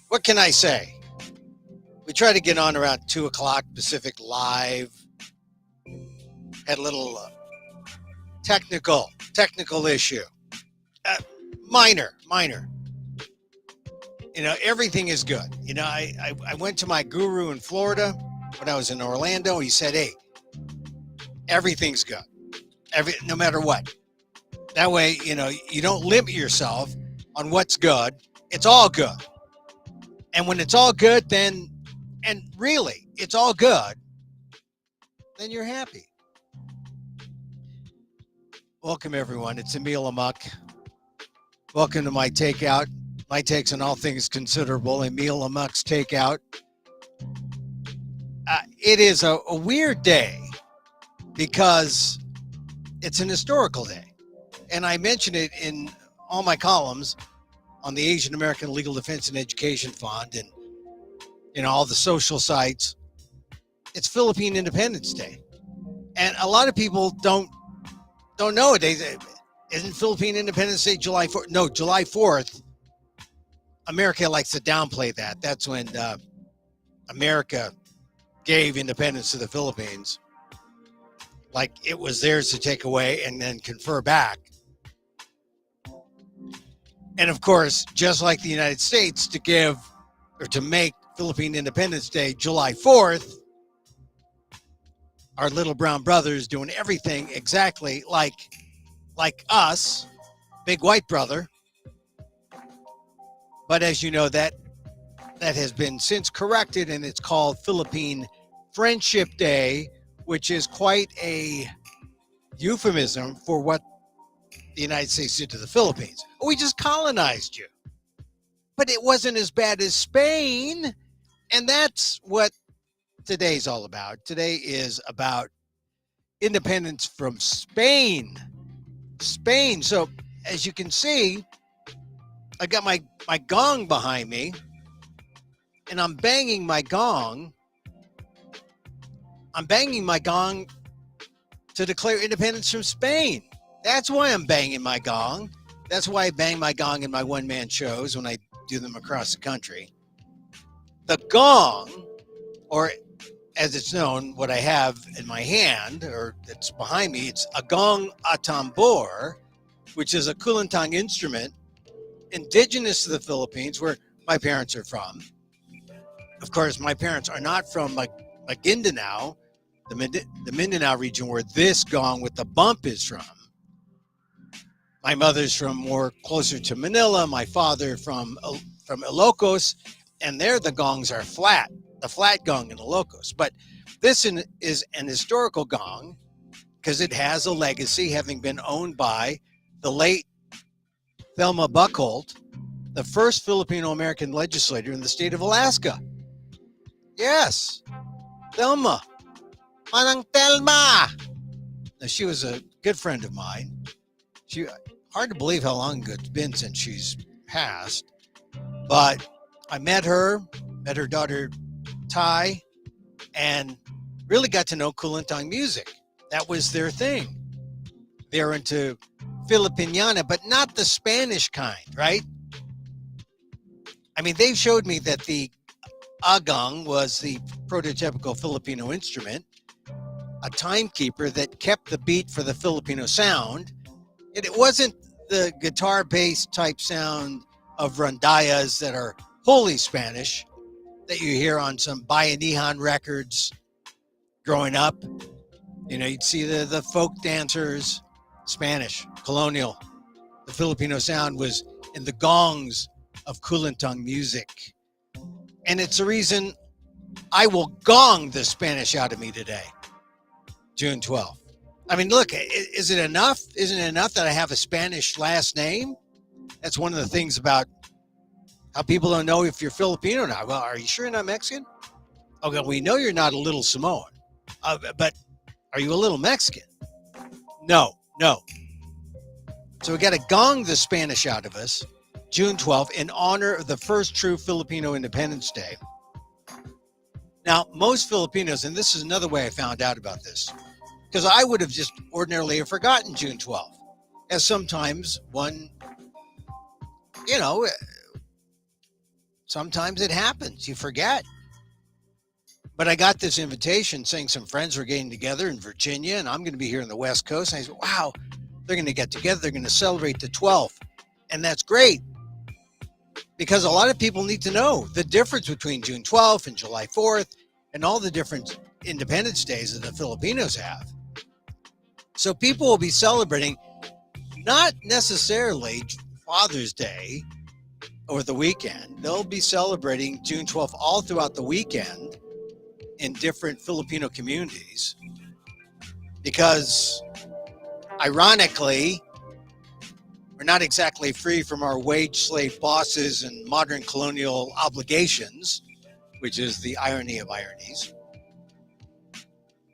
What can I say? We tried to get on around 2 o'clock Pacific live. Had a little technical issue. Uh, minor. Everything is good. I went to my guru in Florida when I was in Orlando. He said, hey, everything's good. No matter what. That way, you don't limit yourself on what's good. It's all good. And when it's all good, and really, it's all good, then you're happy. Welcome, everyone. It's Emil Amok. Welcome to my Takeout. My takes on all things considerable. Emil Amok's Takeout. It is a weird day because it's an historical day. And I mention it in all my columns on the Asian American Legal Defense and Education Fund and all the social sites. It's Philippine Independence Day. And a lot of people don't know it. Isn't Philippine Independence Day July 4th? No, July 4th. America likes to downplay that. That's when America gave independence to the Philippines. Like it was theirs to take away and then confer back. And of course, just like the United States, to make Philippine Independence Day July 4th, our little brown brothers doing everything exactly like us, big white brother. But as you know, that has been since corrected, and it's called Philippine Friendship Day, which is quite a euphemism for what the United States did to the Philippines. We just colonized you. But it wasn't as bad as Spain. And that's what today's all about. Today is about independence from Spain. Spain. So as you can see, I got my gong behind me, and I'm banging my gong. I'm banging my gong to declare independence from Spain. That's why I'm banging my gong. That's why I bang my gong in my one-man shows when I do them across the country. The gong, or as it's known, what I have in my hand, or that's behind me, it's a gong a tambor, which is a kulintang instrument indigenous to the Philippines, where my parents are from. Of course, my parents are not from Maguindanao, the Mindanao region where this gong with the bump is from. My mother's from more closer to Manila. My father from Ilocos, and there the gongs are flat, the flat gong in Ilocos. But this is an historical gong because it has a legacy, having been owned by the late Thelma Buckholt, the first Filipino-American legislator in the state of Alaska. Yes, Thelma. Manang Thelma. Now, she was a good friend of mine. Hard to believe how long it's been since she's passed. But I met her daughter, Ty, and really got to know Kulintang music. That was their thing. They're into Filipiniana, but not the Spanish kind, right? I mean, they showed me that the agong was the prototypical Filipino instrument, a timekeeper that kept the beat for the Filipino sound. And it wasn't the guitar-based type sound of rondallas that are wholly Spanish that you hear on some Bayanihan records growing up. You'd see the folk dancers, Spanish, colonial. The Filipino sound was in the gongs of Kulintang music. And it's the reason I will gong the Spanish out of me today, June 12th. I mean, look, is it enough? Isn't it enough that I have a Spanish last name? That's one of the things about how people don't know if you're Filipino or not. Well, are you sure you're not Mexican? Okay, we know you're not a little Samoan, but are you a little Mexican? No. So we got to gong the Spanish out of us, June 12th, in honor of the first true Filipino Independence Day. Now, most Filipinos, and this is another way I found out about this, because I would have just ordinarily have forgotten June 12th, as sometimes it happens. You forget. But I got this invitation saying some friends were getting together in Virginia, and I'm going to be here on the West Coast. And I said, wow, they're going to get together. They're going to celebrate the 12th. And that's great, because a lot of people need to know the difference between June 12th and July 4th and all the different Independence Days that the Filipinos have. So people will be celebrating not necessarily Father's Day or the weekend. They'll be celebrating June 12th all throughout the weekend in different Filipino communities, because ironically, we're not exactly free from our wage slave bosses and modern colonial obligations, which is the irony of ironies.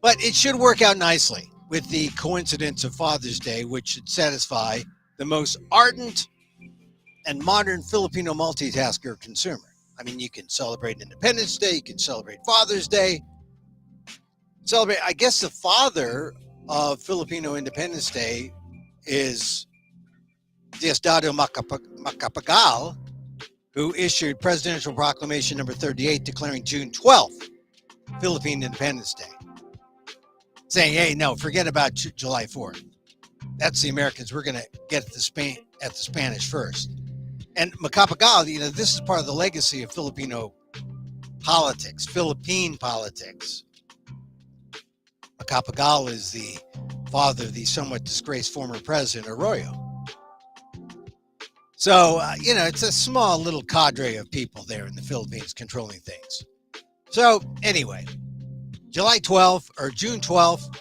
But it should work out nicely with the coincidence of Father's Day, which should satisfy the most ardent and modern Filipino multitasker consumer. I mean, you can celebrate Independence Day, you can celebrate Father's Day. Celebrate, I guess the father of Filipino Independence Day is Diosdado Macapagal, who issued Presidential Proclamation number 38 declaring June 12th Philippine Independence Day, saying, hey, no, forget about July 4th. That's the Americans. We're going to get at the Spanish first. And Macapagal, this is part of the legacy of Filipino politics, Philippine politics. Macapagal is the father of the somewhat disgraced former president, Arroyo. So, it's a small little cadre of people there in the Philippines controlling things. So, anyway, July 12th or June 12th,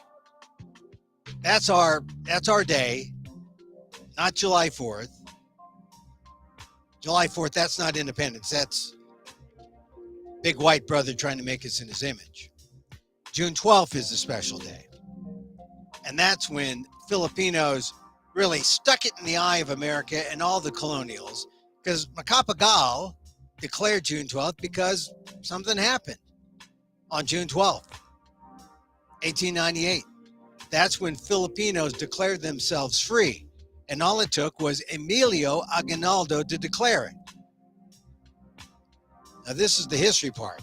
that's our day, not July 4th. July 4th, that's not independence. That's big white brother trying to make us in his image. June 12th is a special day. And that's when Filipinos really stuck it in the eye of America and all the colonials, because Macapagal declared June 12th because something happened on June 12th, 1898. That's when Filipinos declared themselves free. And all it took was Emilio Aguinaldo to declare it. Now, this is the history part.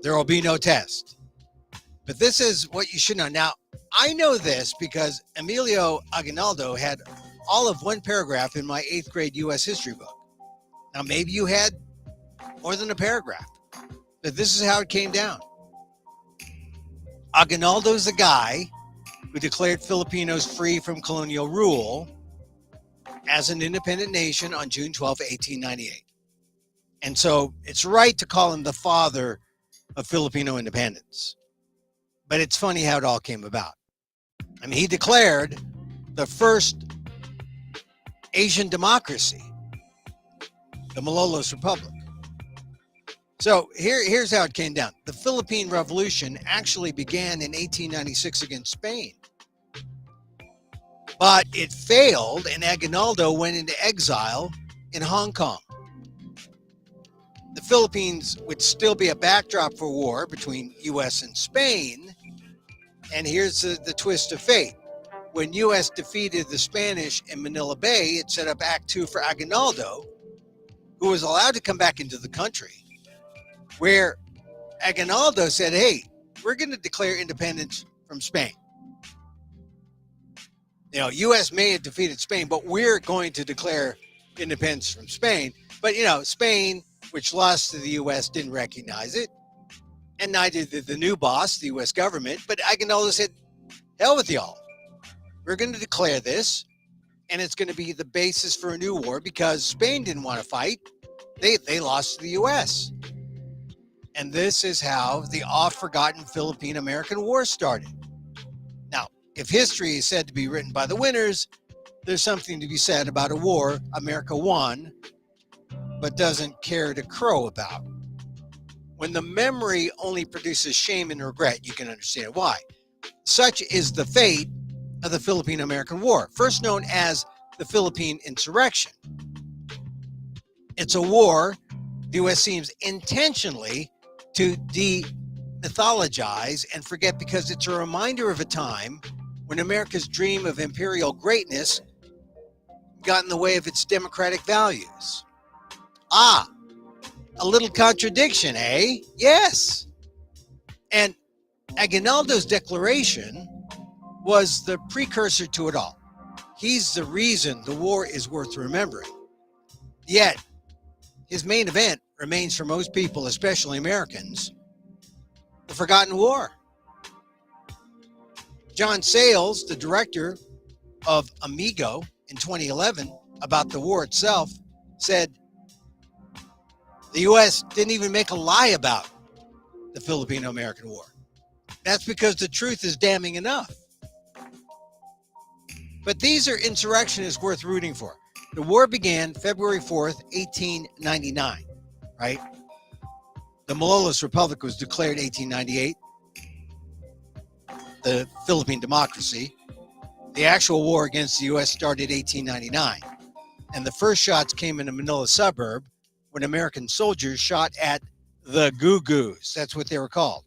There will be no test. But this is what you should know. Now, I know this because Emilio Aguinaldo had all of one paragraph in my 8th grade U.S. history book. Now, maybe you had more than a paragraph, but this is how it came down. Aguinaldo's the guy who declared Filipinos free from colonial rule as an independent nation on June 12, 1898. And so it's right to call him the father of Filipino independence. But it's funny how it all came about. I mean, he declared the first Asian democracy, the Malolos Republic. So here's how it came down. The Philippine Revolution actually began in 1896 against Spain. But it failed, and Aguinaldo went into exile in Hong Kong. The Philippines would still be a backdrop for war between U.S. and Spain. And here's the twist of fate. When U.S. defeated the Spanish in Manila Bay, it set up Act 2 for Aguinaldo, who was allowed to come back into the country, where Aguinaldo said, hey, we're going to declare independence from Spain. U.S. may have defeated Spain, but we're going to declare independence from Spain. But, Spain, which lost to the U.S., didn't recognize it. And neither did the new boss, the U.S. government. But Aguinaldo said, hell with y'all. We're going to declare this, and it's going to be the basis for a new war because Spain didn't want to fight. They lost to the U.S. And this is how the oft-forgotten Philippine-American War started. Now, if history is said to be written by the winners, there's something to be said about a war America won, but doesn't care to crow about. When the memory only produces shame and regret, you can understand why. Such is the fate of the Philippine-American War, first known as the Philippine Insurrection. It's a war the U.S. seems intentionally to demythologize and forget because it's a reminder of a time when America's dream of imperial greatness got in the way of its democratic values. A little contradiction, eh? Yes. And Aguinaldo's declaration was the precursor to it all. He's the reason the war is worth remembering. Yet, his main event remains for most people, especially Americans, the forgotten war. John Sayles, the director of Amigo in 2011, about the war itself, said the U.S. didn't even make a lie about the Filipino-American War. That's because the truth is damning enough. But these are insurrectionists worth rooting for. The war began February 4th, 1899, right? The Malolos Republic was declared 1898, the Philippine democracy. The actual war against the U.S. started 1899. And the first shots came in a Manila suburb when American soldiers shot at the Gugus. That's what they were called.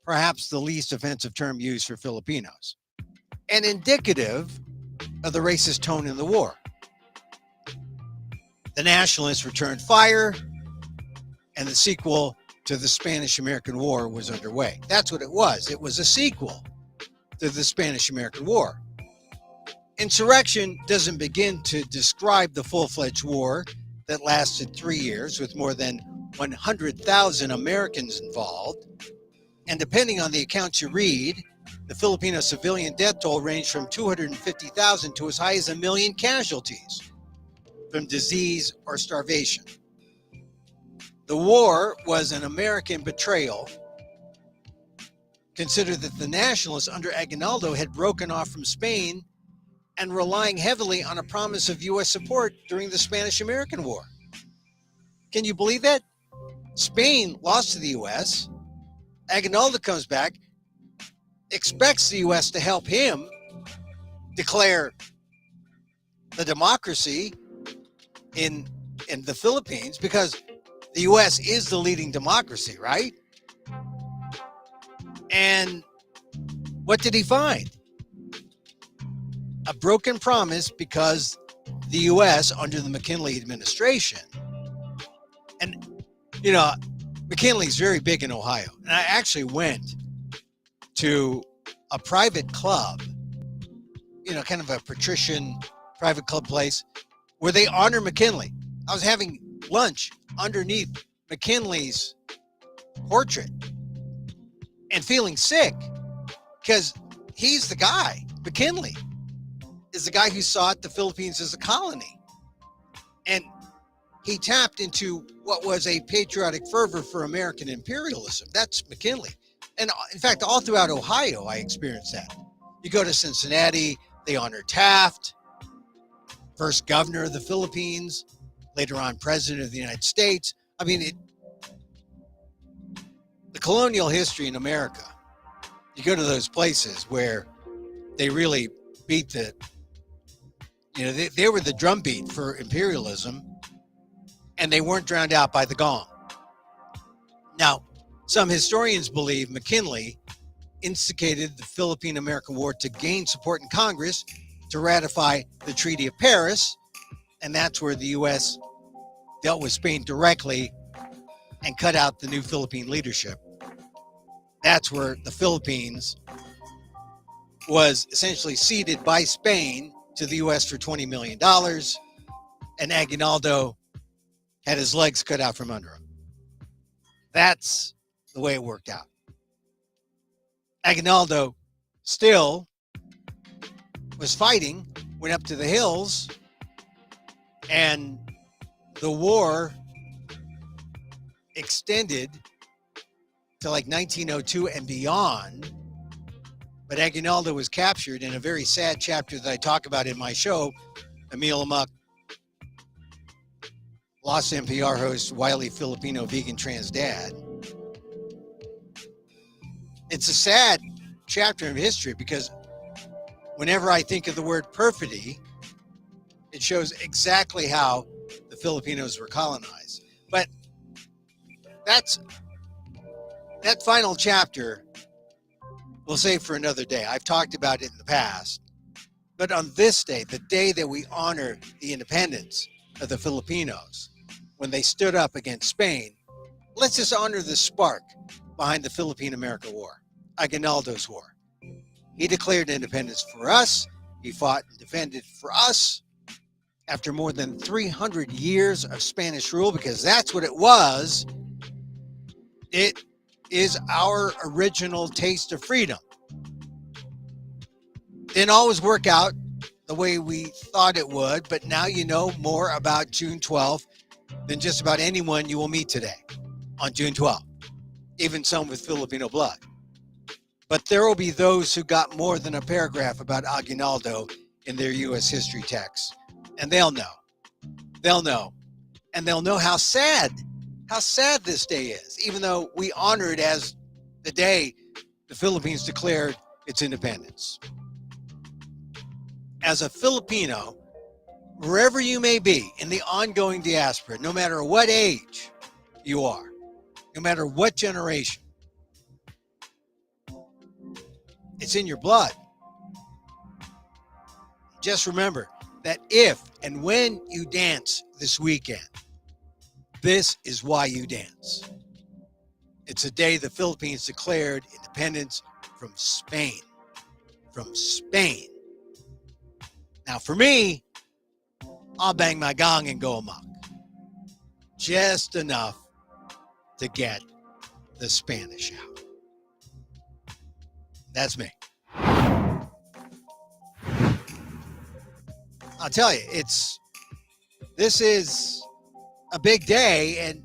Perhaps the least offensive term used for Filipinos. And indicative of the racist tone in the war. The nationalists returned fire, and the sequel to the Spanish-American War was underway. That's what it was. It was a sequel to the Spanish-American War. Insurrection doesn't begin to describe the full-fledged war that lasted 3 years with more than 100,000 Americans involved. And depending on the accounts you read, the Filipino civilian death toll ranged from 250,000 to as high as 1 million casualties from disease or starvation. The war was an American betrayal. Consider that the nationalists under Aguinaldo had broken off from Spain and relying heavily on a promise of U.S. support during the Spanish-American War. Can you believe that? Spain lost to the U.S. Aguinaldo comes back, expects the U.S. to help him declare the democracy in the Philippines because the U.S. is the leading democracy, right? And what did he find? A broken promise because the U.S. under the McKinley administration, and you know, McKinley's very big in Ohio. And I actually went to a private club, you know, kind of a patrician private club place where they honor McKinley. I was having lunch underneath McKinley's portrait and feeling sick because he's the guy. McKinley is the guy who sought the Philippines as a colony. And he tapped into what was a patriotic fervor for American imperialism. That's McKinley. And in fact, all throughout Ohio, I experienced that. You go to Cincinnati, they honor Taft, first governor of the Philippines, later on president of the United States. I mean, the colonial history in America, you go to those places where they really beat they were the drumbeat for imperialism, and they weren't drowned out by the gong. Now, some historians believe McKinley instigated the Philippine-American War to gain support in Congress to ratify the Treaty of Paris, and that's where the U.S. dealt with Spain directly and cut out the new Philippine leadership. That's where the Philippines was essentially ceded by Spain to the U.S. for $20 million, and Aguinaldo had his legs cut out from under him. That's the way it worked out. Aguinaldo still was fighting, went up to the hills, and the war extended to like 1902 and beyond. But Aguinaldo was captured in a very sad chapter that I talk about in my show. Emil, Amok, lost NPR host, wily Filipino vegan trans dad. It's a sad chapter of history because whenever I think of the word perfidy, it shows exactly how the Filipinos were colonized. But that final chapter we'll save for another day. I've talked about it in the past. But on this day, the day that we honor the independence of the Filipinos, when they stood up against Spain. Let's just honor the spark behind the Philippine-America War, Aguinaldo's War. He declared independence for us. He fought and defended for us after more than 300 years of Spanish rule, because that's what it was. It is our original taste of freedom. Didn't always work out the way we thought it would, but now you know more about June 12th than just about anyone you will meet today on June 12th, even some with Filipino blood. But there will be those who got more than a paragraph about Aguinaldo in their U.S. history texts, and they'll know. They'll know. And they'll know how sad this day is, even though we honor it as the day the Philippines declared its independence. As a Filipino, wherever you may be in the ongoing diaspora, no matter what age you are, no matter what generation, it's in your blood. Just remember that if and when you dance this weekend, this is why you dance. It's a day the Philippines declared independence from Spain. From Spain. Now, for me, I'll bang my gong and go amok. Just enough to get the Spanish out. That's me. I'll tell you, this is a big day, and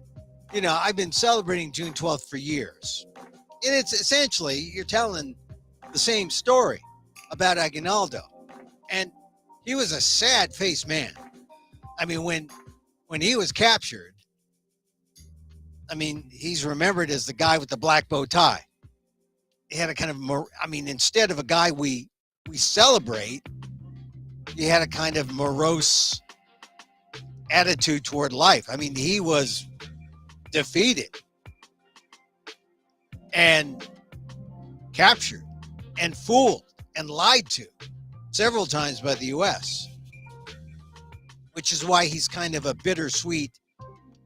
you know, I've been celebrating June 12th for years. And it's essentially, you're telling the same story about Aguinaldo. And he was a sad-faced man. I mean, when he was captured, I mean, he's remembered as the guy with the black bow tie. He had a kind of, instead of a guy we celebrate, he had a kind of morose attitude toward life. I mean, he was defeated and captured and fooled and lied to several times by the U.S., which is why he's kind of a bittersweet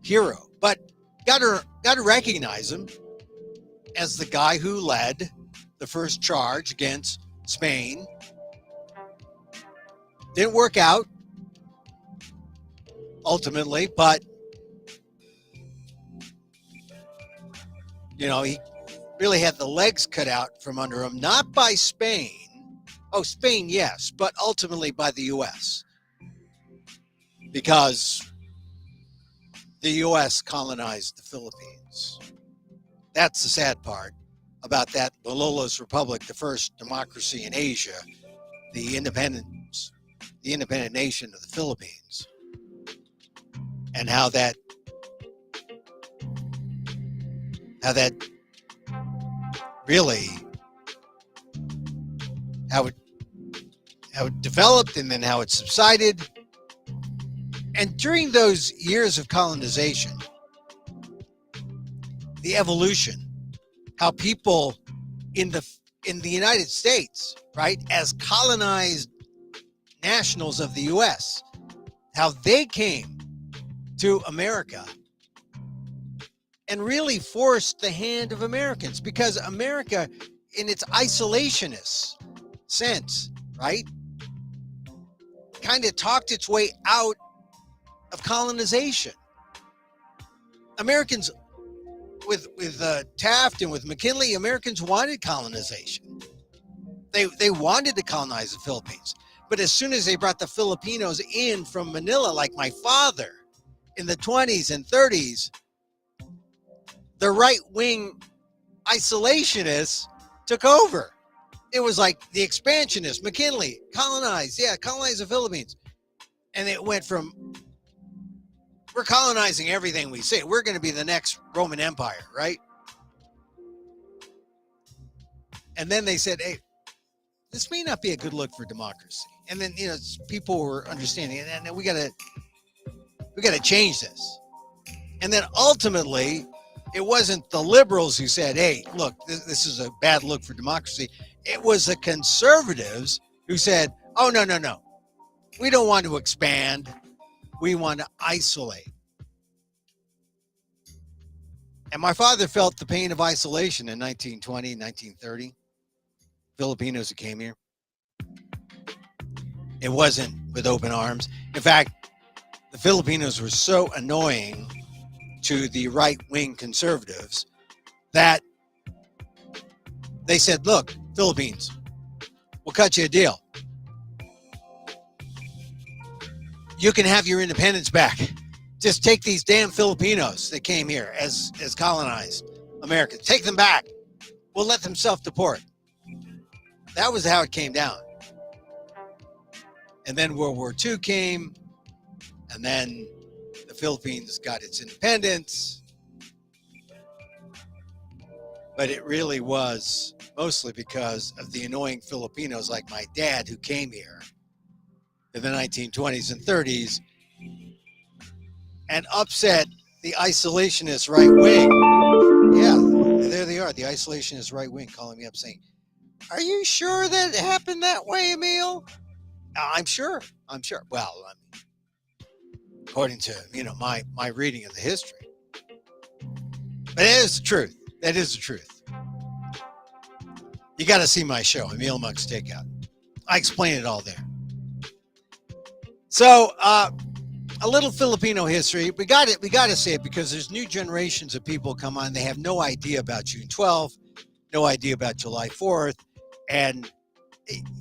hero. But got to recognize him as the guy who led the first charge against Spain. Didn't work out ultimately, but you know, he really had the legs cut out from under him, not by Spain. Oh, Spain, yes, but ultimately by the U.S. because the U.S. colonized the Philippines. That's the sad part about that Malolos Republic, the first democracy in Asia, the independent nation of the Philippines, and how that really, how it developed and then how it subsided. And during those years of colonization, the evolution, how people in the United States, right, as colonized nationals of the U.S., how they came to America and really forced the hand of Americans, because America, in its isolationist sense, right, kind of talked its way out of colonization. Americans, with Taft and with McKinley, Americans wanted colonization. They wanted to colonize the Philippines. But as soon as they brought the Filipinos in from Manila, like my father, in the 20s and 30s, the right-wing isolationists took over. It was like the expansionists, McKinley, colonize the Philippines. And it went from, we're colonizing everything we say. We're going to be the next Roman Empire, right? And then they said, hey, this may not be a good look for democracy. And then, you know, people were understanding it, and we got to change this. And then ultimately, it wasn't the liberals who said, hey, look, this is a bad look for democracy. It was the conservatives who said, oh, no. We don't want to expand. We want to isolate. And my father felt the pain of isolation in 1920, 1930. Filipinos who came here. It wasn't with open arms. In fact, the Filipinos were so annoying to the right-wing conservatives that they said, look, Philippines, we'll cut you a deal. You can have your independence back. Just take these damn Filipinos that came here as colonized Americans. Take them back. We'll let them self-deport. That was how it came down. And then World War II came, and then the Philippines got its independence. But it really was mostly because of the annoying Filipinos like my dad who came here in the 1920s and 30s and upset the isolationist right wing. Yeah, there they are, the isolationist right wing calling me up saying, are you sure that it happened that way, Emil? I'm sure. Well, I mean, according to, my reading of the history. But it is the truth. That is the truth. You got to see my show, Emil Amok's Takeout. I explain it all there. So, a little Filipino history. We got to say it because there's new generations of people come on. They have no idea about June 12th, no idea about July 4th, and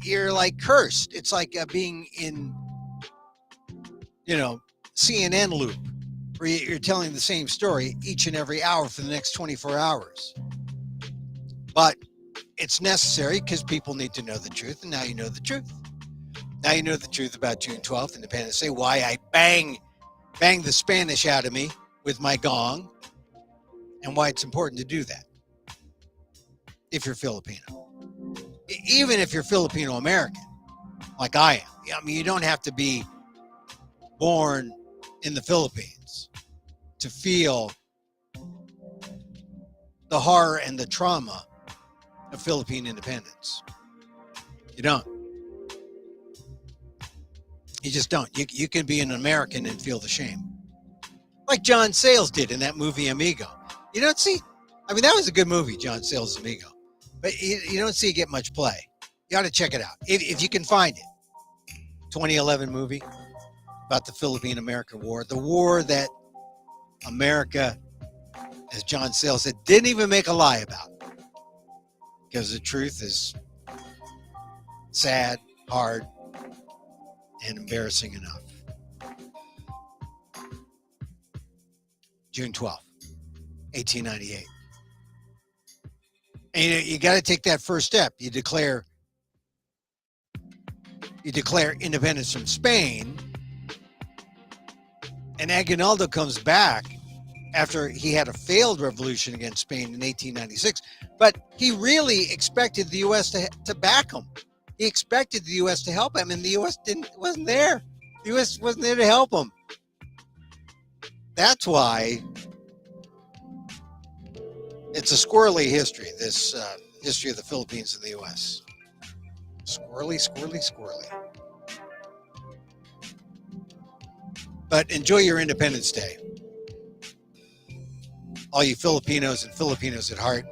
you're like cursed. It's like being in, CNN loop, where you're telling the same story each and every hour for the next 24 hours. But it's necessary because people need to know the truth, and now you know the truth. Now you know the truth about June 12th, Independence Day, why I bang the Spanish out of me with my gong, and why it's important to do that if you're Filipino. Even if you're Filipino American, like I am. I mean, you don't have to be born in the Philippines to feel the horror and the trauma of Philippine independence. You don't. You just don't. You can be an American and feel the shame. Like John Sayles did in that movie Amigo. You don't see, I mean, that was a good movie, John Sayles' Amigo. But you don't see it get much play. You ought to check it out. If you can find it. 2011 movie about the Philippine-American War. The war that America, as John Sayles said, didn't even make a lie about. Because the truth is sad, hard, and embarrassing enough. June 12th, 1898. And you got to take that first step. You declare independence from Spain, and Aguinaldo comes back after he had a failed revolution against Spain in 1896. But he really expected the U.S. to back him. He expected the U.S. to help him, and the U.S. wasn't there. The U.S. wasn't there to help him. That's why it's a squirrely history, this history of the Philippines and the U.S. Squirrely, squirrely, squirrely. But enjoy your Independence Day. All you Filipinos and Filipinos at heart,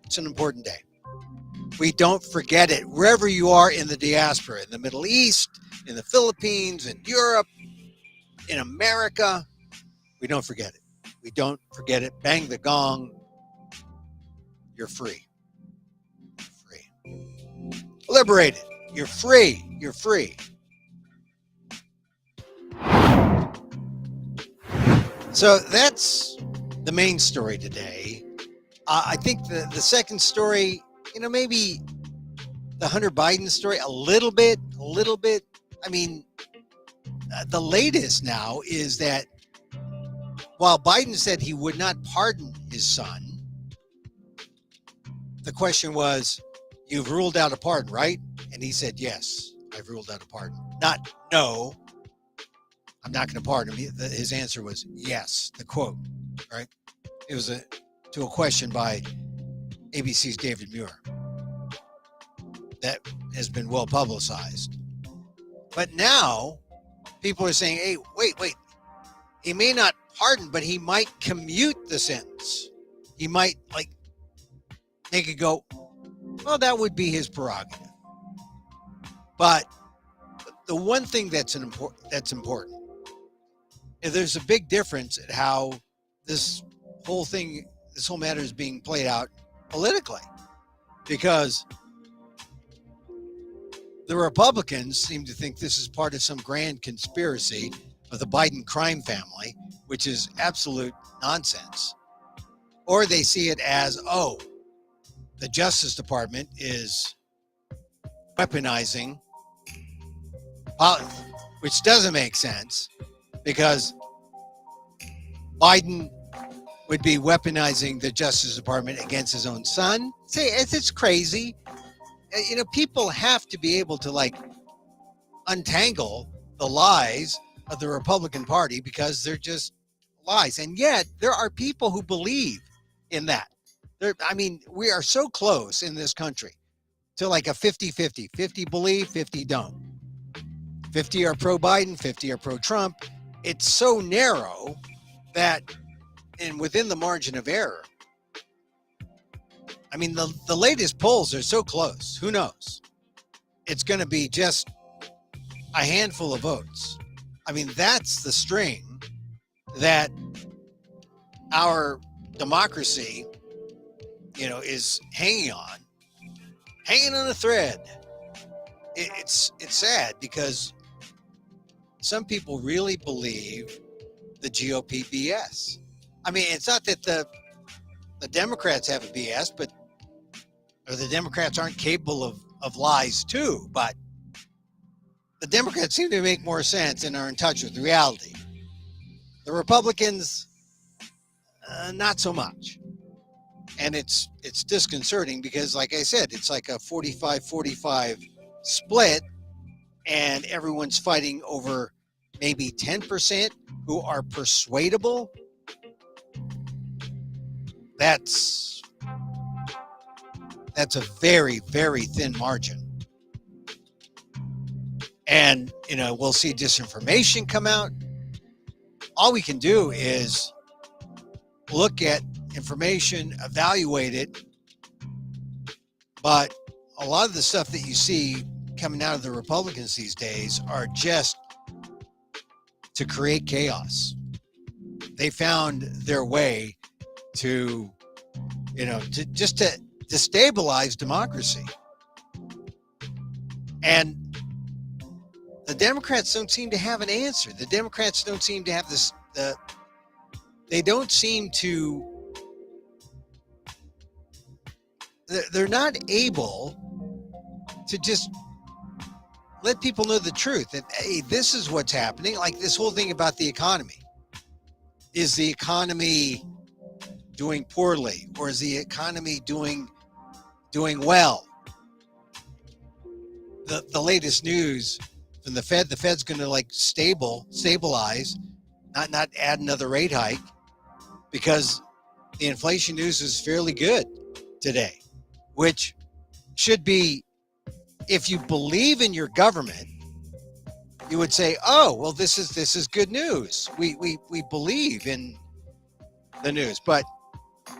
it's an important day. We don't forget it. Wherever you are in the diaspora, in the Middle East, in the Philippines, in Europe, in America, we don't forget it. We don't forget it. Bang the gong. You're free. Free. Liberated. You're free. You're free. So that's the main story today. I think the second story, maybe the Hunter Biden story, a little bit. I mean, the latest now is that while Biden said he would not pardon his son, the question was, you've ruled out a pardon, right? And he said, yes, I've ruled out a pardon. Not no, I'm not going to pardon him. His answer was yes, the quote, right? It was to a question by ABC's David Muir that has been well publicized. But now people are saying, hey, wait. He may not pardon, but he might commute the sentence. He might like make it go, well, that would be his prerogative. But the one thing that's important, there's a big difference at how this whole matter is being played out politically, because the Republicans seem to think this is part of some grand conspiracy of the Biden crime family, which is absolute nonsense. Or they see it as, oh, the Justice Department is weaponizing politics, which doesn't make sense, because Biden would be weaponizing the Justice Department against his own son. See, it's crazy. People have to be able to like untangle the lies of the Republican Party, because they're just lies. And yet there are people who believe in that. We are so close in this country to like a 50-50. 50 believe, 50 don't. 50 are pro-Biden, 50 are pro-Trump. It's so narrow that, and within the margin of error, the latest polls are so close. Who knows? It's going to be just a handful of votes. That's the string that our democracy, is hanging on a thread. It's sad, because some people really believe the GOP BS. It's not that the Democrats have a BS, or the Democrats aren't capable of lies too, but the Democrats seem to make more sense and are in touch with reality. The Republicans, not so much. And it's disconcerting, because, like I said, it's like a 45-45 split, and everyone's fighting over maybe 10% who are persuadable. That's a very, very thin margin. And, we'll see disinformation come out. All we can do is look at information, evaluate it. But a lot of the stuff that you see coming out of the Republicans these days are just to create chaos. They found their way to destabilize democracy. And the Democrats don't seem to have an answer. The Democrats don't seem to have this, they don't seem to, they're not able to just let people know the truth, that, hey, this is what's happening. Like this whole thing about the economy. Is the economy doing poorly, or is the economy doing well? The latest news from the Fed's going to like stabilize, not add another rate hike, because the inflation news is fairly good today, which should be, if you believe in your government, you would say, oh, well, this is good news. We believe in the news. But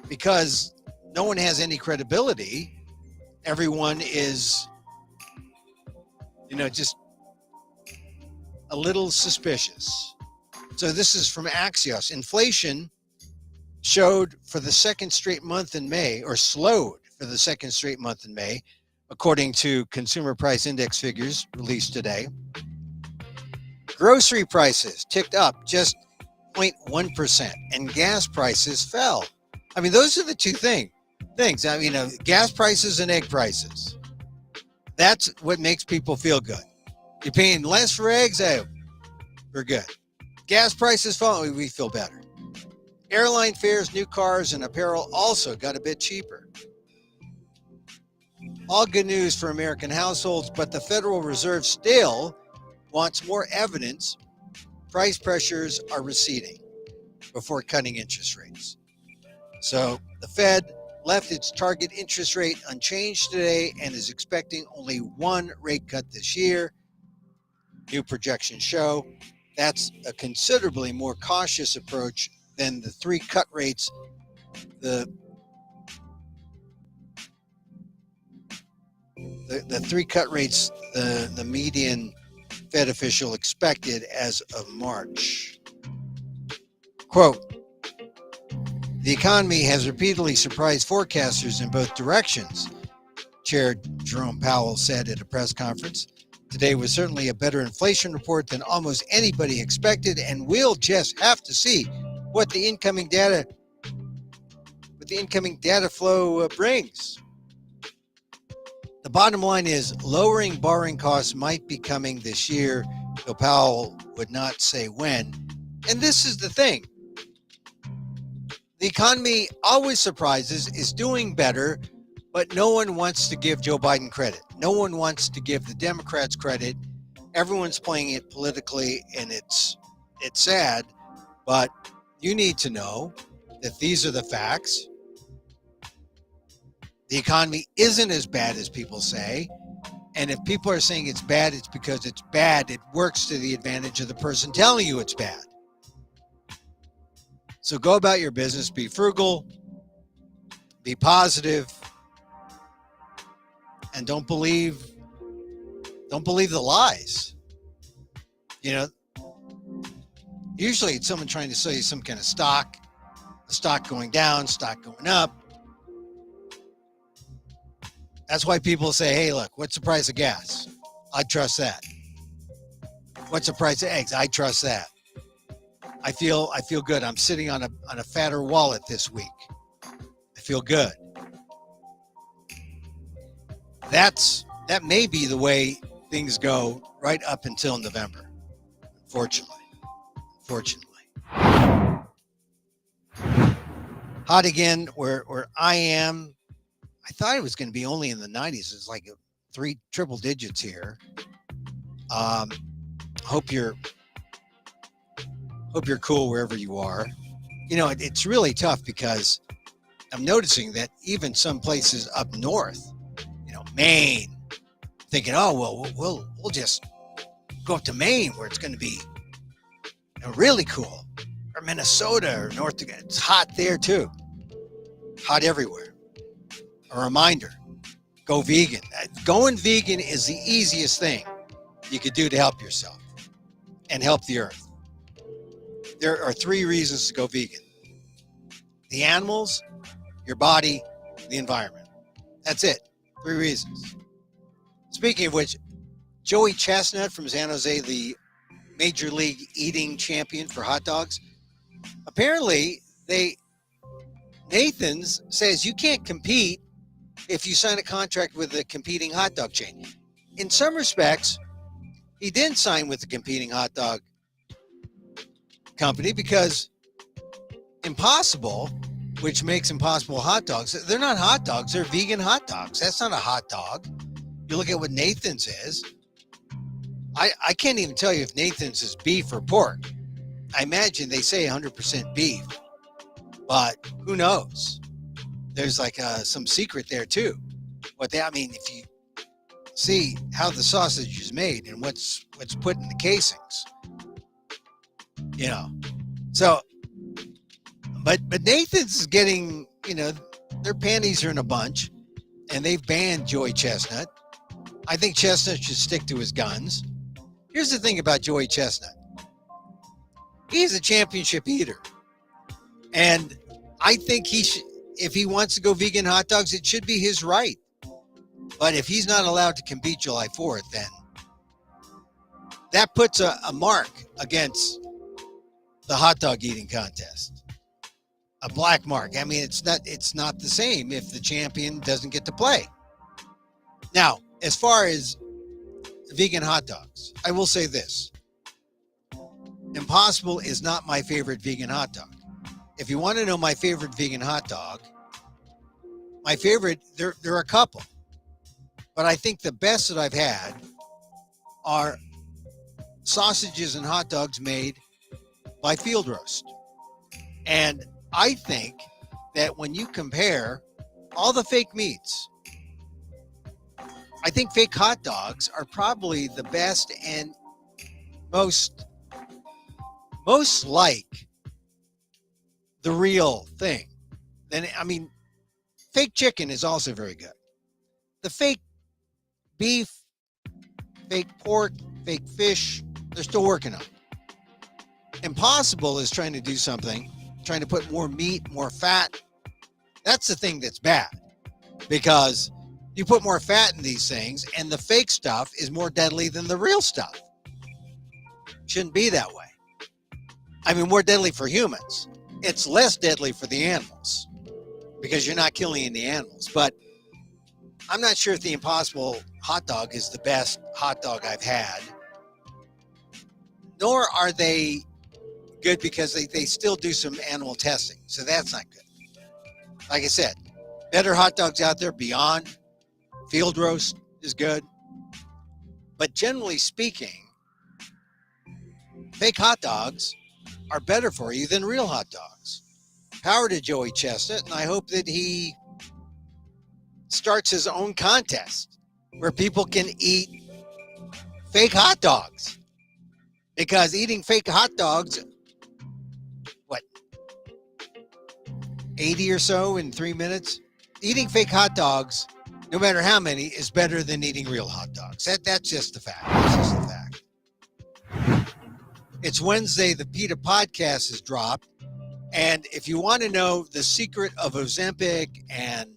because no one has any credibility, everyone is, just a little suspicious. So this is from Axios. Inflation showed for the second straight month in May, or slowed for the second straight month in May, according to Consumer Price Index figures released today. Grocery prices ticked up just 0.1%, and gas prices fell. Those are the two things. Gas prices and egg prices. That's what makes people feel good. You're paying less for eggs, hey, we're good. Gas prices fall, we feel better. Airline fares, new cars, and apparel also got a bit cheaper. All good news for American households, but the Federal Reserve still wants more evidence price pressures are receding before cutting interest rates. So the Fed left its target interest rate unchanged today and is expecting only one rate cut this year. New projections show. That's a considerably more cautious approach than the three cut rates the three cut rates the median Fed official expected as of March. Quote, the economy has repeatedly surprised forecasters in both directions, Chair Jerome Powell said at a press conference. Today was certainly a better inflation report than almost anybody expected, and we'll just have to see what the incoming data flow brings. The bottom line is lowering borrowing costs might be coming this year, though Powell would not say when. And this is the thing. The economy always surprises, is doing better, but no one wants to give Joe Biden credit. No one wants to give the Democrats credit. Everyone's playing it politically, and it's sad, but you need to know that these are the facts. The economy isn't as bad as people say. And if people are saying it's bad, it's because it's bad. It works to the advantage of the person telling you it's bad. So go about your business, be frugal, be positive, and don't believe the lies. You know, usually it's someone trying to sell you some kind of stock, the stock going down, stock going up. That's why people say, hey, look, what's the price of gas? I trust that. What's the price of eggs? I trust that. I feel good. I'm sitting on a fatter wallet this week. I feel good. That may be the way things go right up until November. Fortunately. Hot again where I am. I thought it was going to be only in the 90s. It's like three triple digits here. Hope you're cool wherever you are. You know, it's really tough because I'm noticing that even some places up north, you know, Maine, thinking, oh, well, we'll just go up to Maine where it's going to be, you know, really cool, or Minnesota or North Dakota. It's hot there too. Hot everywhere. A reminder, go vegan. Going vegan is the easiest thing you could do to help yourself and help the earth. There are three reasons to go vegan: the animals, your body, the environment. That's it. Three reasons. Speaking of which, Joey Chestnut from San Jose, the Major League eating champion for hot dogs, apparently Nathan's says you can't compete if you sign a contract with a competing hot dog chain. In some respects, he didn't sign with the competing hot dog company because Impossible, which makes Impossible hot dogs, they're not hot dogs, they're vegan hot dogs. That's not a hot dog. You look at what Nathan's is. I can't even tell you if Nathan's is beef or pork. I imagine they say 100% beef, but who knows? There's like some secret there too. If you see how the sausage is made and what's put in the casings, you know. So, but Nathan's is getting, you know, their panties are in a bunch, and they've banned Joey Chestnut. I think Chestnut should stick to his guns. Here's the thing about Joey Chestnut. He's a championship eater. And I think if he wants to go vegan hot dogs, it should be his right. But if he's not allowed to compete July 4th, then that puts a mark against the hot dog eating contest. A black mark. I mean, it's not the same if the champion doesn't get to play. Now, as far as vegan hot dogs, I will say this. Impossible is not my favorite vegan hot dog. If you want to know my favorite vegan hot dog, my favorite, there are a couple. But I think the best that I've had are sausages and hot dogs made by Field Roast. And I think that when you compare all the fake meats, I think fake hot dogs are probably the best and most most like the real thing. Then, I mean, fake chicken is also very good. The fake beef, fake pork, fake fish, they're still working on it. Impossible is trying to do something, trying to put more meat, more fat. That's the thing that's bad, because you put more fat in these things and the fake stuff is more deadly than the real stuff. Shouldn't be that way. I mean, more deadly for humans. It's less deadly for the animals because you're not killing any animals. But I'm not sure if the Impossible hot dog is the best hot dog I've had. Nor are they good because they still do some animal testing. So that's not good. Like I said, better hot dogs out there. Beyond Field Roast is good. But generally speaking, fake hot dogs are better for you than real hot dogs. Power to Joey Chestnut, and I hope that he starts his own contest where people can eat fake hot dogs. Because eating fake hot dogs, 80 or so in 3 minutes? Eating fake hot dogs, no matter how many, is better than eating real hot dogs. That's just the fact. That's just the fact. It's Wednesday. The PETA podcast has dropped. And if you want to know the secret of Ozempic and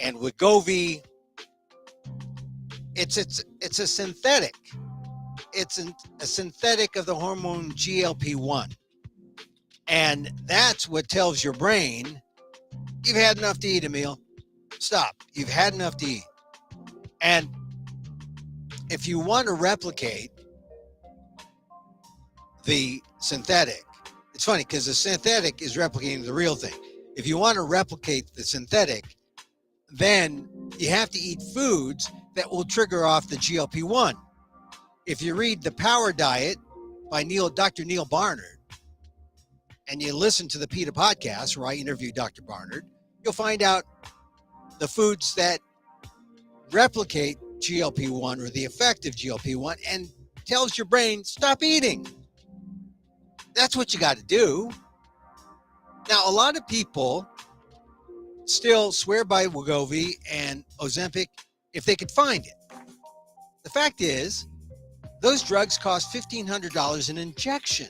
Wegovy, it's a synthetic. It's a synthetic of the hormone GLP-1. And that's what tells your brain, you've had enough to eat, Emil. Stop. You've had enough to eat. And if you want to replicate the synthetic, it's funny because the synthetic is replicating the real thing. If you want to replicate the synthetic, then you have to eat foods that will trigger off the GLP-1. If you read The Power Diet by Dr. Neil Barnard, and you listen to the PETA podcast where I interview Dr. Barnard, you'll find out the foods that replicate GLP-1 or the effect of GLP-1 and tells your brain, stop eating. That's what you got to do. Now, a lot of people still swear by Wegovy and Ozempic if they could find it. The fact is, those drugs cost $1,500 an injection.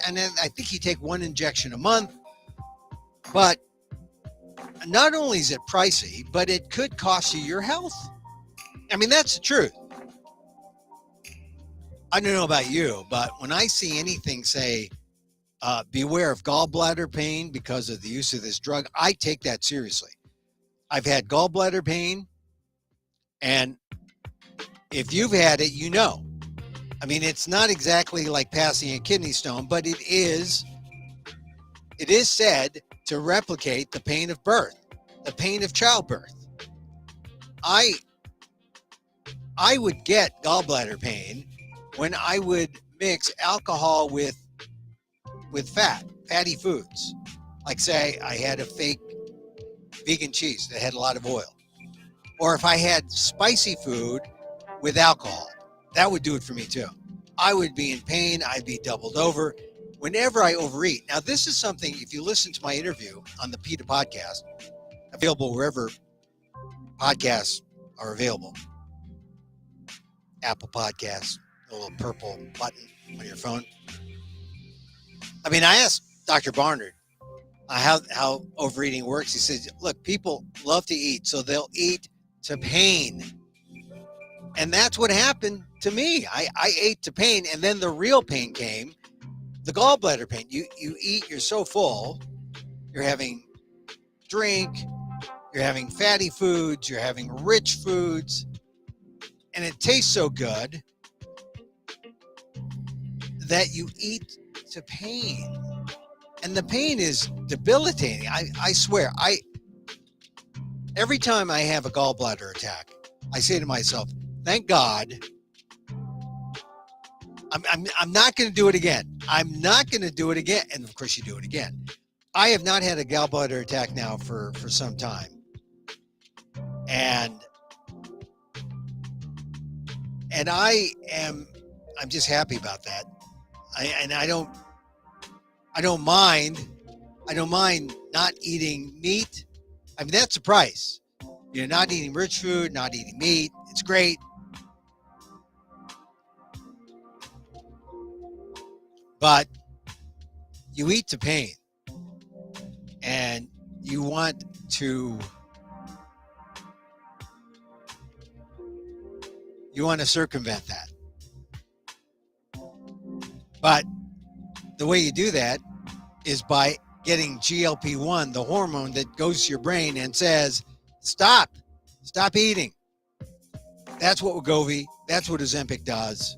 And then I think you take one injection a month. But not only is it pricey, but it could cost you your health. I mean, that's the truth. I don't know about you, but when I see anything say, beware of gallbladder pain because of the use of this drug, I take that seriously. I've had gallbladder pain, and if you've had it, you know. I mean, it's not exactly like passing a kidney stone, but it is said to replicate the pain of birth, the pain of childbirth. I would get gallbladder pain when I would mix alcohol with fatty foods. Like, say I had a fake vegan cheese that had a lot of oil. Or if I had spicy food with alcohol, that would do it for me too. I would be in pain. I'd be doubled over whenever I overeat. Now, this is something, if you listen to my interview on the PETA podcast, available wherever podcasts are available. Apple Podcasts, the little purple button on your phone. I mean, I asked Dr. Barnard how overeating works. He says, look, people love to eat, so they'll eat to pain. And that's what happened to me. I ate to pain, and then the real pain came, the gallbladder pain. You eat, you're so full, you're having drink, you're having fatty foods, you're having rich foods, and it tastes so good that you eat to pain. And the pain is debilitating. I swear, every time I have a gallbladder attack, I say to myself, thank God, I'm not going to do it again. I'm not going to do it again. And of course you do it again. I have not had a gallbladder attack now for some time. And I'm just happy about that. I don't mind. I don't mind not eating meat. I mean, that's the price. You're not eating rich food, not eating meat. It's great. But you eat to pain. And you want to circumvent that. But the way you do that is by getting GLP-1, the hormone that goes to your brain and says, stop eating. That's what Wegovy, that's what Ozempic does.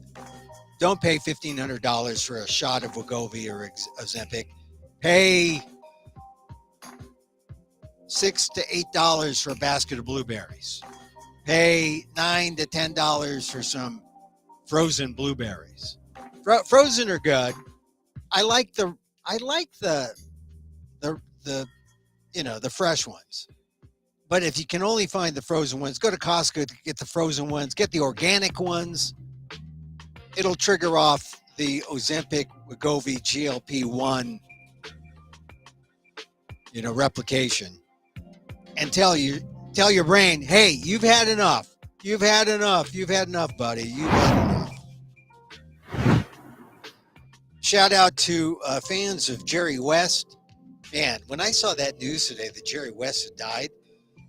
Don't pay $1,500 for a shot of Wegovy or Ozempic. Pay $6 to $8 for a basket of blueberries. Pay $9 to $10 for some frozen blueberries. Frozen are good. I like the fresh ones. But if you can only find the frozen ones, go to Costco to get the frozen ones. Get the organic ones. It'll trigger off the Ozempic, Wegovy, GLP-1, replication, and tell your brain, hey, you've had enough. You've had enough, buddy. You've had enough. Shout out to fans of Jerry West. Man, when I saw that news today that Jerry West had died,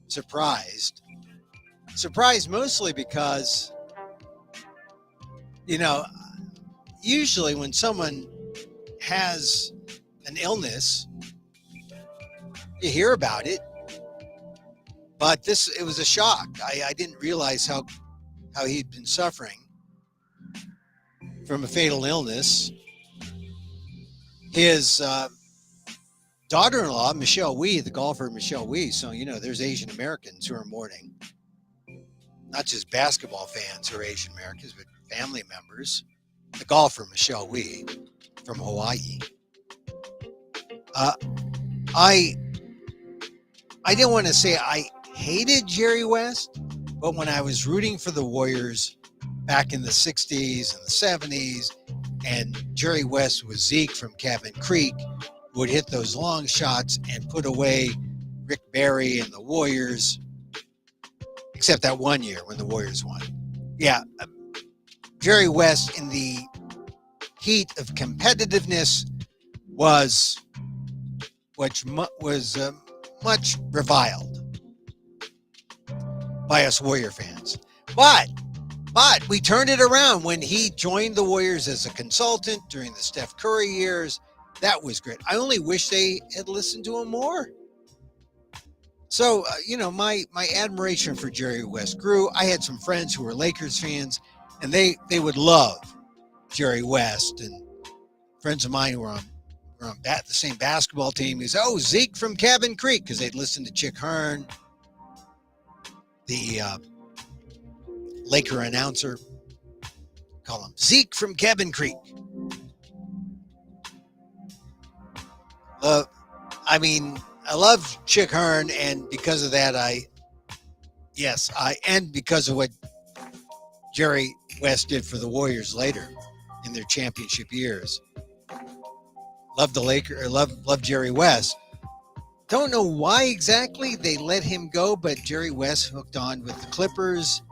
surprised mostly because, usually when someone has an illness, you hear about it, but it was a shock. I didn't realize how he'd been suffering from a fatal illness. His daughter-in-law, Michelle Wie, the golfer Michelle Wie, so there's Asian Americans who are mourning, not just basketball fans who are Asian Americans, but family members. The golfer Michelle Wie from Hawaii. I didn't want to say I hated Jerry West, but when I was rooting for the Warriors back in the 60s and the 70s, and Jerry West was Zeke from Cabin Creek, would hit those long shots and put away Rick Barry and the Warriors, except that one year when the Warriors won. Yeah, Jerry West in the heat of competitiveness was much reviled by us Warrior fans. But we turned it around when he joined the Warriors as a consultant during the Steph Curry years. That was great. I only wish they had listened to him more. So, my admiration for Jerry West grew. I had some friends who were Lakers fans, and they would love Jerry West. And friends of mine who were on the same basketball team, he said, oh, Zeke from Cabin Creek, because they'd listen to Chick Hearn, the Laker announcer, call him Zeke from Cabin Creek. I love Chick Hearn, and because of that, and because of what Jerry West did for the Warriors later in their championship years. Love the Lakers, love Jerry West. Don't know why exactly they let him go, but Jerry West hooked on with the Clippers,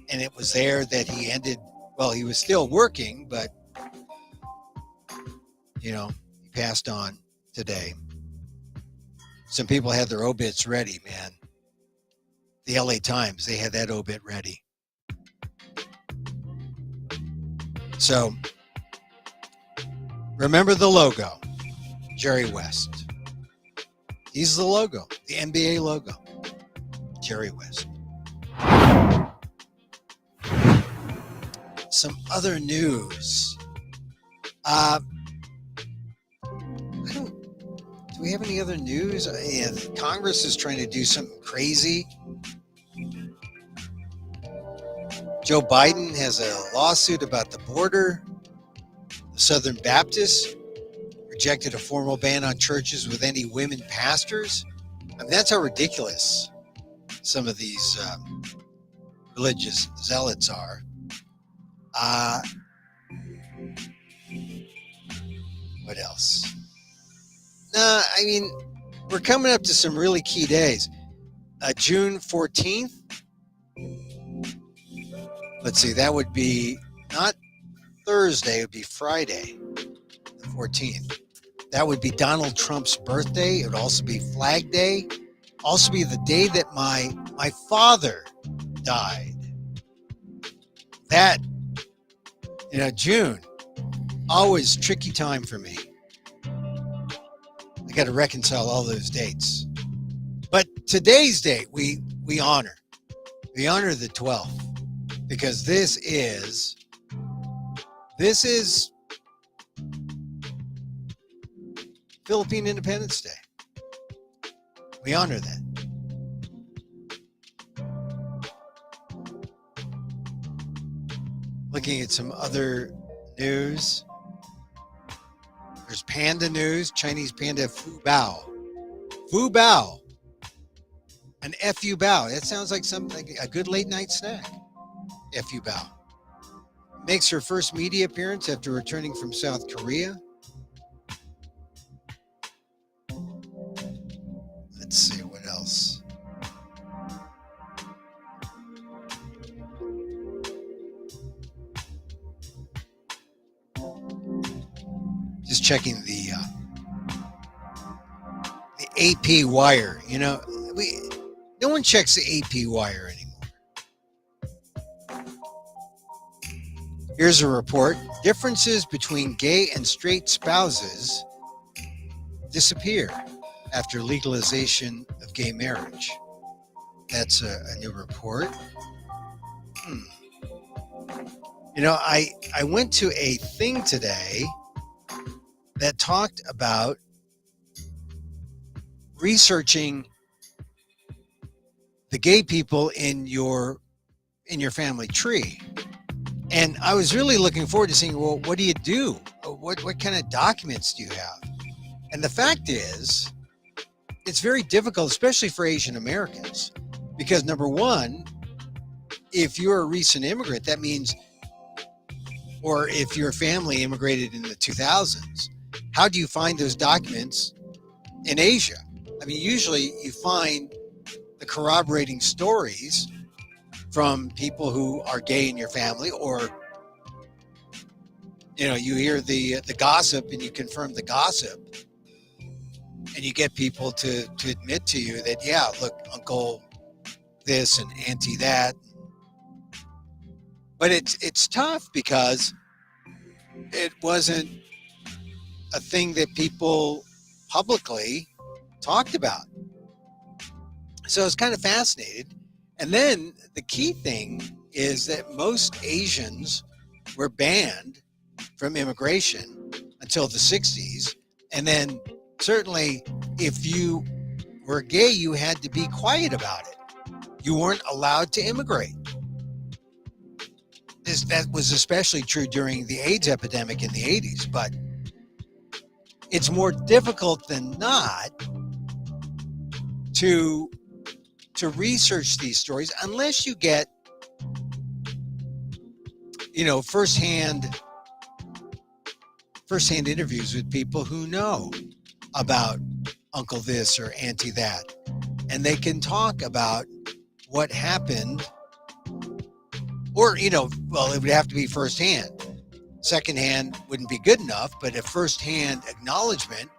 and it was there that he ended. Well, he was still working, but he passed on today. Some people had their obits ready, man. The LA Times, they had that obit ready. So, remember the logo, Jerry West. He's the logo, the NBA logo, Jerry West. Some other news. Do we have any other news? Congress is trying to do something crazy. Joe Biden has a lawsuit about the border. The Southern Baptists rejected a formal ban on churches with any women pastors. I mean, that's how ridiculous some of these religious zealots are. What else? I mean, we're coming up to some really key days. June 14th. Let's see, that would be not Thursday, it would be Friday, the 14th. That would be Donald Trump's birthday. It would also be Flag Day. Also be the day that my father died. That, June, always tricky time for me. I got to reconcile all those dates. But today's date, we honor. We honor the 12th because this is Philippine Independence Day. We honor that. Looking at some other news. There's panda news. Chinese panda Fu Bao. Fu Bao. An FU Bao. That sounds like a good late night snack. FU Bao. Makes her first media appearance after returning from South Korea. Let's see what else. Just checking the AP wire. No one checks the AP wire anymore. Here's a report. Differences between gay and straight spouses disappear after legalization of gay marriage. That's a new report. I went to a thing today that talked about researching the gay people in your family tree. And I was really looking forward to seeing, well, what do you do? What kind of documents do you have? And the fact is, it's very difficult, especially for Asian Americans, because number one, if you're a recent immigrant, that means, or if your family immigrated in the 2000s, how do you find those documents in Asia? I mean, usually you find the corroborating stories from people who are gay in your family, or you hear the gossip and you confirm the gossip, and you get people to admit to you that, yeah, look, uncle this and auntie that. But it's tough because it wasn't a thing that people publicly talked about. So I was kind of fascinated. And then the key thing is that most Asians were banned from immigration until the 60s. And then certainly if you were gay, you had to be quiet about it. You weren't allowed to immigrate. That was especially true during the AIDS epidemic in the 80s. But it's more difficult than not to research these stories unless you get, firsthand interviews with people who know about uncle this or auntie that, and they can talk about what happened. Or, well, it would have to be firsthand. Secondhand wouldn't be good enough, but a firsthand acknowledgement,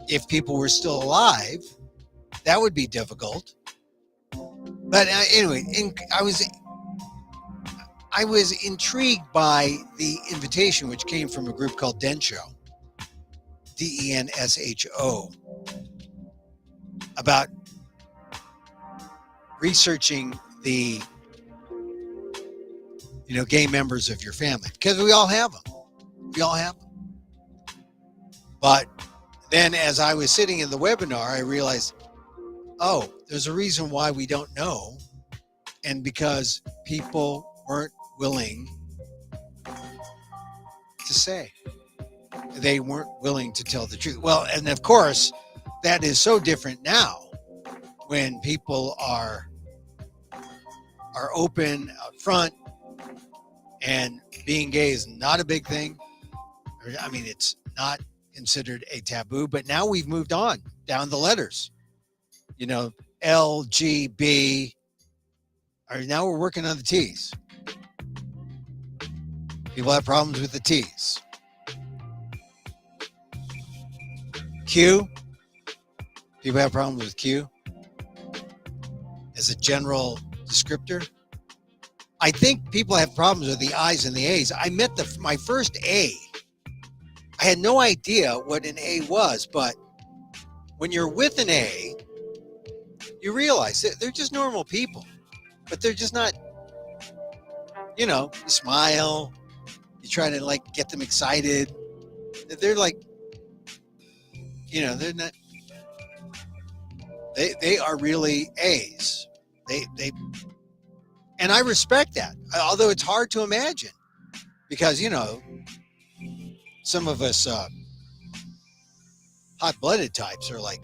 if people were still alive, that would be difficult. But anyway, I was intrigued by the invitation, which came from a group called Densho, DENSHO, about researching the gay members of your family, because we all have them. But then as I was sitting in the webinar, I realized, oh, there's a reason why we don't know. And because people weren't willing to say. They weren't willing to tell the truth. Well, and of course, that is so different now when people are open out front, and being gay is not a big thing. I mean, it's not considered a taboo. But now we've moved on down the letters. You know, L, G, B. Or now we're working on the T's. People have problems with the T's. Q. People have problems with Q as a general descriptor. I think people have problems with the I's and the A's. I met my first A. I had no idea what an A was, but when you're with an A, you realize that they're just normal people, but they're just not, you smile, you try to like get them excited. They're like, they're not, they are really A's. They and I respect that, although it's hard to imagine because, some of us hot-blooded types are like,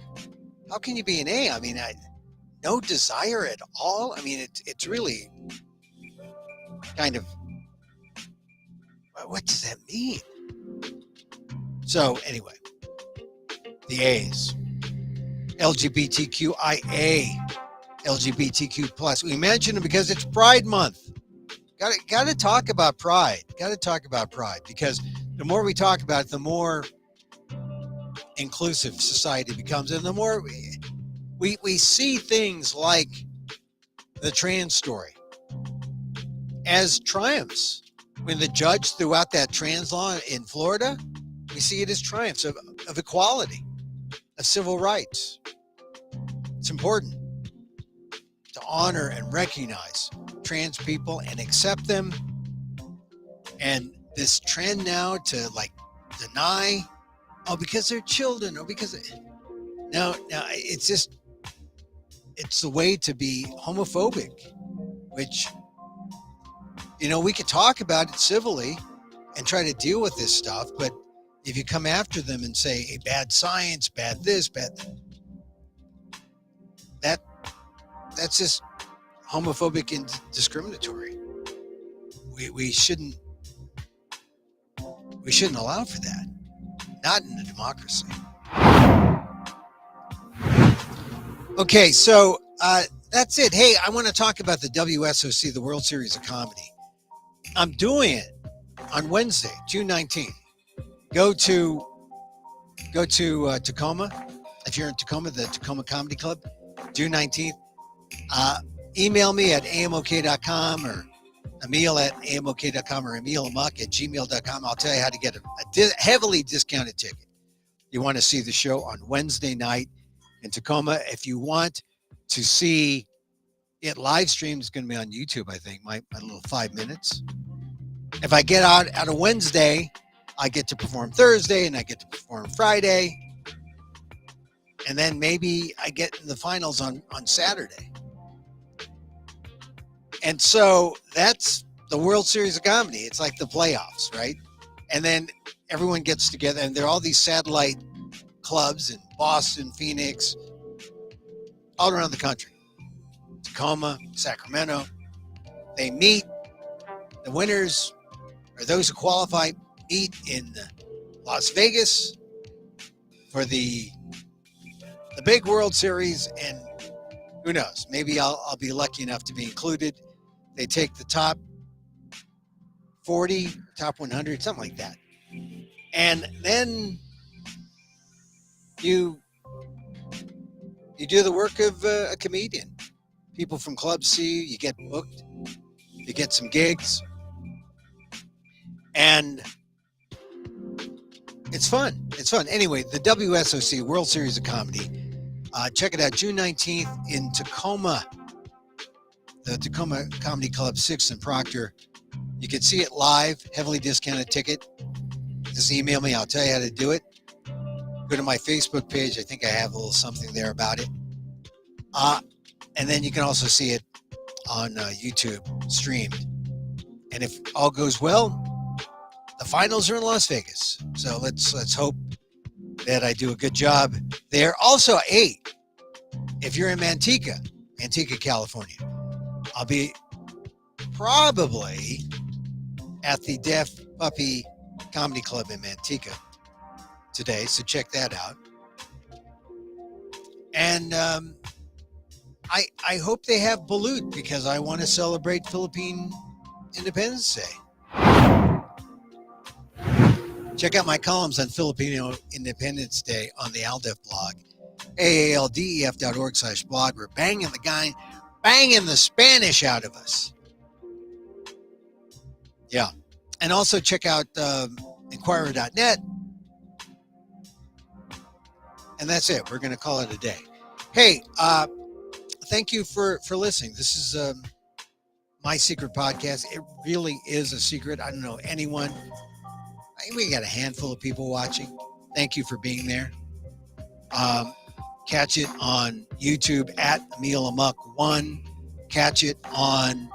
how can you be an A? I mean, no desire at all. I mean, it's really kind of, what does that mean? So anyway, the A's, LGBTQIA, LGBTQ plus. We mentioned it because it's Pride Month. Got to talk about pride. Got to talk about pride because the more we talk about it, the more inclusive society becomes, and the more we see things like the trans story as triumphs. When the judge threw out that trans law in Florida, we see it as triumphs of equality, of civil rights. It's important to honor and recognize trans people and accept them. And this trend now to like deny, because they're children, no, it's the way to be homophobic, which, we could talk about it civilly and try to deal with this stuff. But if you come after them and say, hey, bad science, bad this, bad that's just homophobic and discriminatory. We shouldn't allow for that. Not in a democracy. Okay, so that's it. Hey, I want to talk about the WSOC, the World Series of Comedy. I'm doing it on Wednesday, June 19th. Go to Tacoma. If you're in Tacoma, the Tacoma Comedy Club, June 19th. Email me at amok.com or Emil at amok.com or Emil Amok at gmail.com. I'll tell you how to get a heavily discounted ticket. You want to see the show on Wednesday night in Tacoma. If you want to see it live streamed, it's going to be on YouTube, I think, my little 5 minutes. If I get out of Wednesday, I get to perform Thursday and I get to perform Friday. And then maybe I get in the finals on Saturday. And so that's the World Series of Comedy. It's like the playoffs, right? And then everyone gets together, and there are all these satellite clubs in Boston, Phoenix, all around the country. Tacoma, Sacramento. They meet. The winners, or those who qualify, meet in Las Vegas for the big World Series, and who knows? Maybe I'll be lucky enough to be included. They take the top 40, top 100, something like that. And then you do the work of a comedian. People from clubs see you, you get booked, you get some gigs, and it's fun. It's fun. Anyway, the WSOC, World Series of Comedy, check it out, June 19th in Tacoma, the Tacoma Comedy Club, 6th and Proctor. You can see it live, heavily discounted ticket. Just email me. I'll tell you how to do it. Go to my Facebook page. I think I have a little something there about it. And then you can also see it on YouTube streamed. And if all goes well, the finals are in Las Vegas. So let's hope that I do a good job there. Also, if you're in Manteca, California, I'll be probably at the Deaf Puppy Comedy Club in Manteca today, so check that out. And I hope they have balut because I want to celebrate Philippine Independence Day. Check out my columns on Filipino Independence Day on the ALDEF blog, aaldef.org/blog. We're banging the Spanish out of us. Yeah. And also check out Inquirer.net. And that's it. We're going to call it a day. Hey, thank you for listening. This is my secret podcast. It really is a secret. I don't know anyone. We got a handful of people watching. Thank you for being there. Catch it on YouTube at Emil Amok 1. Catch it on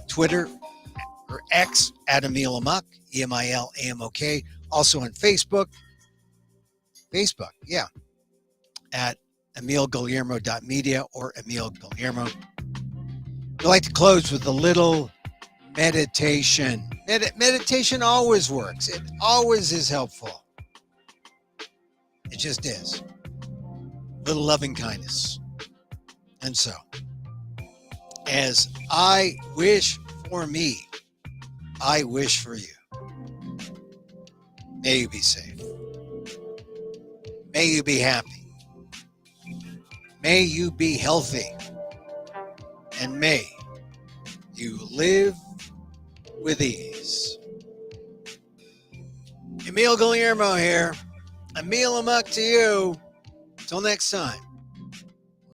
Twitter or X at Emil Amok, EMILAMOK. Also on Facebook, yeah, at emilguillermo.media or Emil Guillermo. I'd like to close with a little meditation. Meditation always works. It always is helpful. It just is. Little loving kindness. And so, as I wish for me, I wish for you. May you be safe. May you be happy. May you be healthy. And may you live with ease. Emil Guillermo here. Emil Amok to you. Till next time.